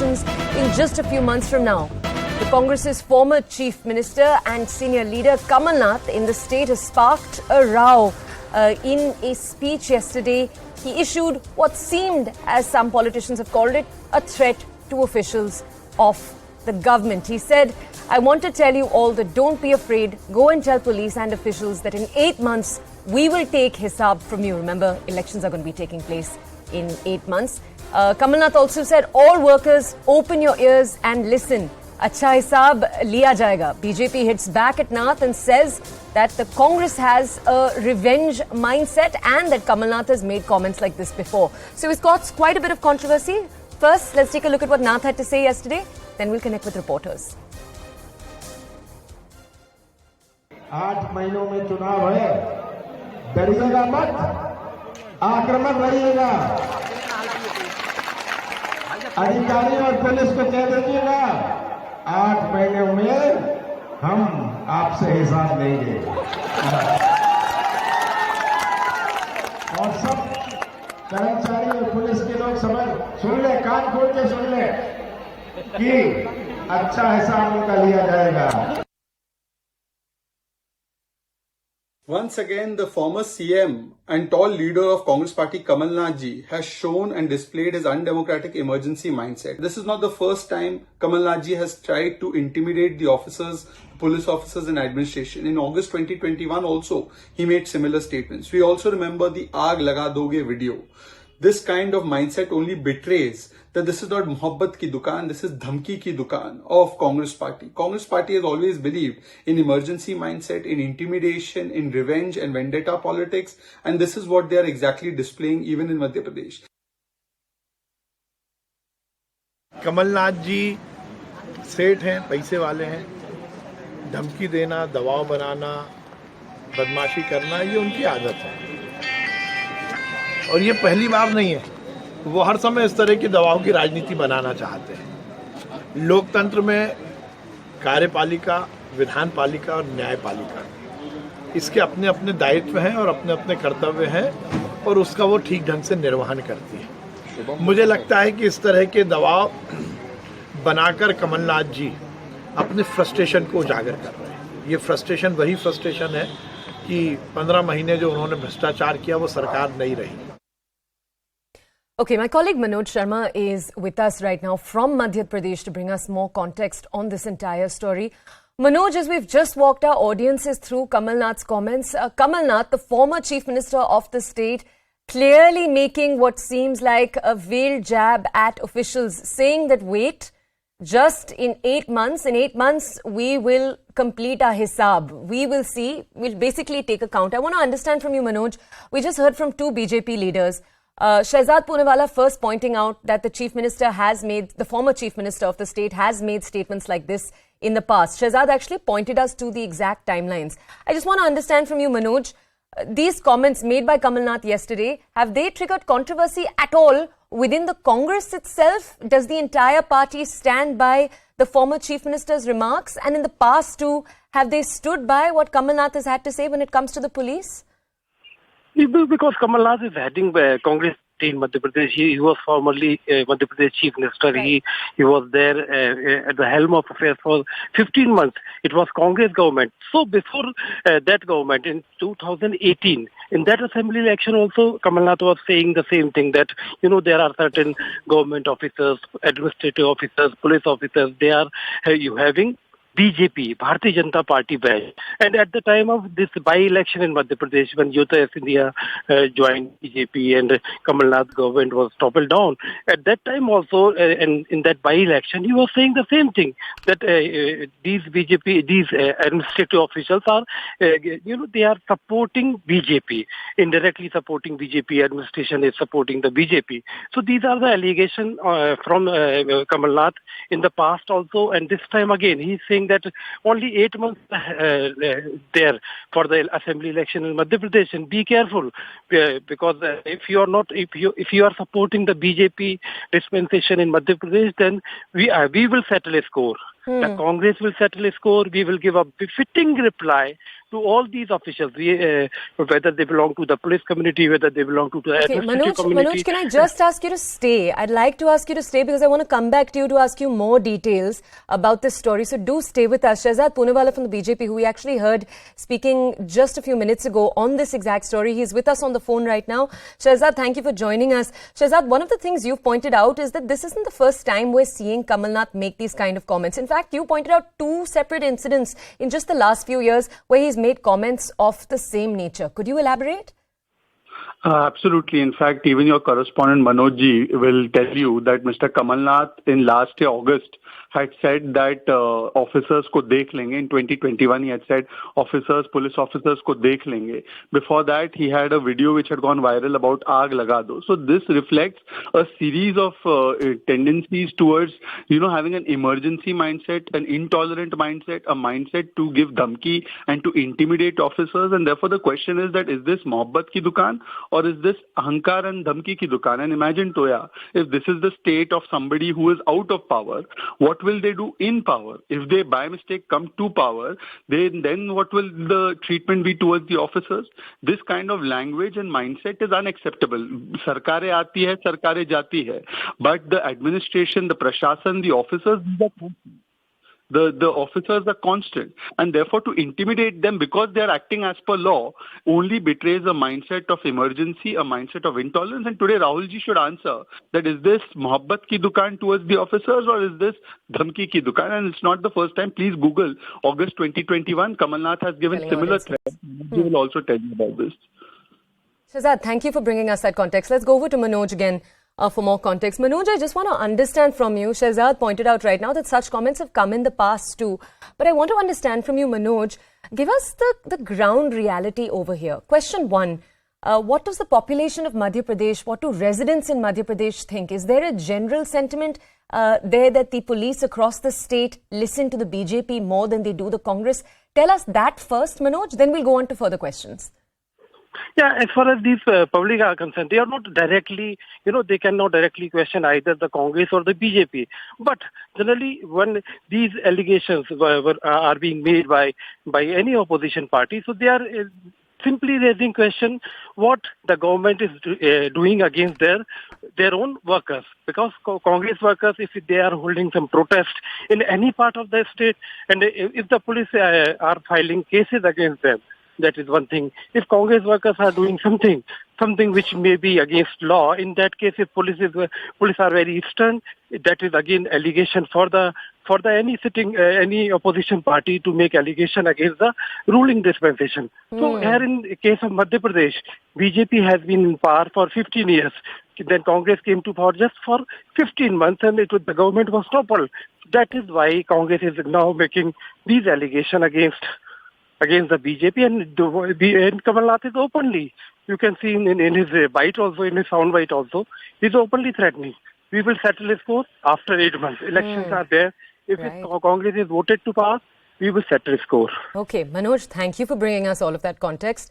elections in just a few months from now. The Congress's former chief minister and senior leader Kamal Nath in the state has sparked a row. In a speech yesterday, he issued what seemed, as some politicians have called it, a threat to officials of the government. He said, "I want to tell you all that don't be afraid. Go and tell police and officials that in 8 months, we will take hisab from you." Remember, elections are going to be taking place in 8 months. Kamal Nath also said, "All workers, open your ears and listen. Acha hisab liya jayega." BJP hits back at Nath and says that the Congress has a revenge mindset and that Kamal Nath has made comments like this before. So it's caused quite a bit of controversy. First, let's take a look at what Nath had to say yesterday. Then we'll connect with reporters. 8 महीनों में चुनाव है, डरिएगा मत, आक्रामक रहिएगा, अधिकारी और police को कह दीजिएगा 8 महीनों में हम आपसे हिसाब लेंगे। और सब कर्मचारी और पुलिस के लोग सुन ले, कान खोल के सुन ले कि अच्छा हिसाब उनका लिया जाएगा। Once again, the former CM and tall leader of Congress party Kamal Nath ji has shown and displayed his undemocratic emergency mindset. This is not the first time Kamal Nath ji has tried to intimidate the officers, police officers and administration. In August 2021 also, he made similar statements. We also remember the Aag Laga Doge video. This kind of mindset only betrays that this is not Mohabbat ki dukaan, this is Dhamki ki dukaan of Congress party. Congress party has always believed in emergency mindset, in intimidation, in revenge and vendetta politics, and this is what they are exactly displaying even in Madhya Pradesh. Kamal Nath ji सेठ हैं, पैसे वाले हैं, धमकी देना, दबाव बनाना, बदमाशी करना, ये उनकी आदत है और ये पहली बार नहीं है। वो हर समय इस तरह की दबाव की राजनीति बनाना चाहते हैं। लोकतंत्र में कार्यपालिका, विधान पालिका और न्यायपालिका, इसके अपने अपने दायित्व हैं और अपने अपने कर्तव्य हैं और उसका वो ठीक ढंग से निर्वहन करती है। मुझे लगता है कि इस तरह के दबाव बनाकर कमलनाथ जी अपने फ्रस्ट्रेशन को उजागर कर रहे हैं। ये फ्रस्ट्रेशन वही फ्रस्ट्रेशन है कि 15 महीने जो उन्होंने भ्रष्टाचार किया वो सरकार नहीं रही। Okay, my colleague Manoj Sharma is with us right now from Madhya Pradesh to bring us more context on this entire story. Manoj, as we've just walked our audiences through Kamal Nath's comments, Kamal Nath, the former chief minister of the state, clearly making what seems like a veiled jab at officials, saying that wait, just in 8 months, we will complete our hisab. We will see, we'll basically take account. I want to understand from you, Manoj, we just heard from 2 BJP leaders. Shehzad Poonawala first pointing out that the former chief minister of the state has made statements like this in the past. Shehzad actually pointed us to the exact timelines. I just want to understand from you, Manoj, these comments made by Kamal Nath yesterday, have they triggered controversy at all within the Congress itself? Does the entire party stand by the former chief minister's remarks? And in the past too, have they stood by what Kamal Nath has had to say when it comes to the police? Because Kamal Nath is heading Congress in Madhya Pradesh. He was formerly Madhya Pradesh chief minister. Right. He was there at the helm of affairs for 15 months. It was Congress government. So before that government in 2018, in that assembly election also, Kamal Nath was saying the same thing, that there are certain government officers, administrative officers, police officers, they are having BJP, Bharatiya Janata Party badge. And at the time of this by-election in Madhya Pradesh, when Jyoti Scindia joined BJP and Kamal Nath government was toppled down, at that time also, in that by-election, he was saying the same thing, that these administrative officials are, they are supporting BJP, indirectly supporting BJP, administration is supporting the BJP. So these are the allegations from Kamal Nath in the past also, and this time again, he's saying that only 8 months there for the assembly election in Madhya Pradesh, and be careful because if you are supporting the BJP dispensation in Madhya Pradesh, then we will settle a score. The Congress will settle a score. We will give a befitting reply to all these officials, whether they belong to the police community, whether they belong to the administrative community. Manoj, can I just ask you to stay? I'd like to ask you to stay because I want to come back to you to ask you more details about this story. So do stay with us. Shehzad Poonawala from the BJP, who we actually heard speaking just a few minutes ago on this exact story. He's with us on the phone right now. Shehzad, thank you for joining us. Shehzad, one of the things you've pointed out is that this isn't the first time we're seeing Kamal Nath make these kind of comments. In fact, you pointed out 2 separate incidents in just the last few years where he's made comments of the same nature. Could you elaborate? Absolutely. In fact, even your correspondent Manoj ji will tell you that Mr. Kamal Nath in last year August had said that officers ko dekh lenge. In 2021, he had said police officers ko dekh lenge. Before that, he had a video which had gone viral about aag laga do. So this reflects a series of tendencies towards, having an emergency mindset, an intolerant mindset, a mindset to give dhamki and to intimidate officers. And therefore, the question is that is this mohabbat ki dukaan or is this ahankar and dhamki ki dukaan? And imagine, Toya, if this is the state of somebody who is out of power, what will they do in power? If they by mistake come to power, then what will the treatment be towards the officers? This kind of language and mindset is unacceptable. Sarkare aati hai, sarkare jati hai. But the administration, the prashasan, the officers, the officers are constant, and therefore to intimidate them because they are acting as per law only betrays a mindset of emergency, a mindset of intolerance. And today Rahul ji should answer that is this mohabbat ki dukaan towards the officers or is this dhamki ki dukaan? And it's not the first time. Please Google August 2021. Kamal Nath has given similar threats. He will also tell you about this. Shehzad, thank you for bringing us that context. Let's go over to Manoj again. For more context. Manoj, I just want to understand from you, Shehzad pointed out right now that such comments have come in the past too. But I want to understand from you, Manoj, give us the ground reality over here. Question 1, what does the population of Madhya Pradesh, what do residents in Madhya Pradesh think? Is there a general sentiment there that the police across the state listen to the BJP more than they do the Congress? Tell us that first, Manoj, then we'll go on to further questions. Yeah, as far as these public are concerned, they are not directly, they cannot directly question either the Congress or the BJP. But generally, when these allegations are being made by any opposition party, so they are simply raising question what the government is doing against their own workers. Because Congress workers, if they are holding some protest in any part of the state, and if the police are filing cases against them, that is one thing. If Congress workers are doing something which may be against law, in that case, if police are very stern, that is again allegation for any opposition party to make allegation against the ruling dispensation. So here in the case of Madhya Pradesh, BJP has been in power for 15 years. Then Congress came to power just for 15 months, and the government was toppled. That is why Congress is now making these allegations against the BJP, and Kamal Nath is openly, you can see in his bite also, in his sound bite also, he's openly threatening. We will settle his score after 8 months. Elections are there. If Congress is voted to pass, we will settle his score. Okay, Manoj, thank you for bringing us all of that context.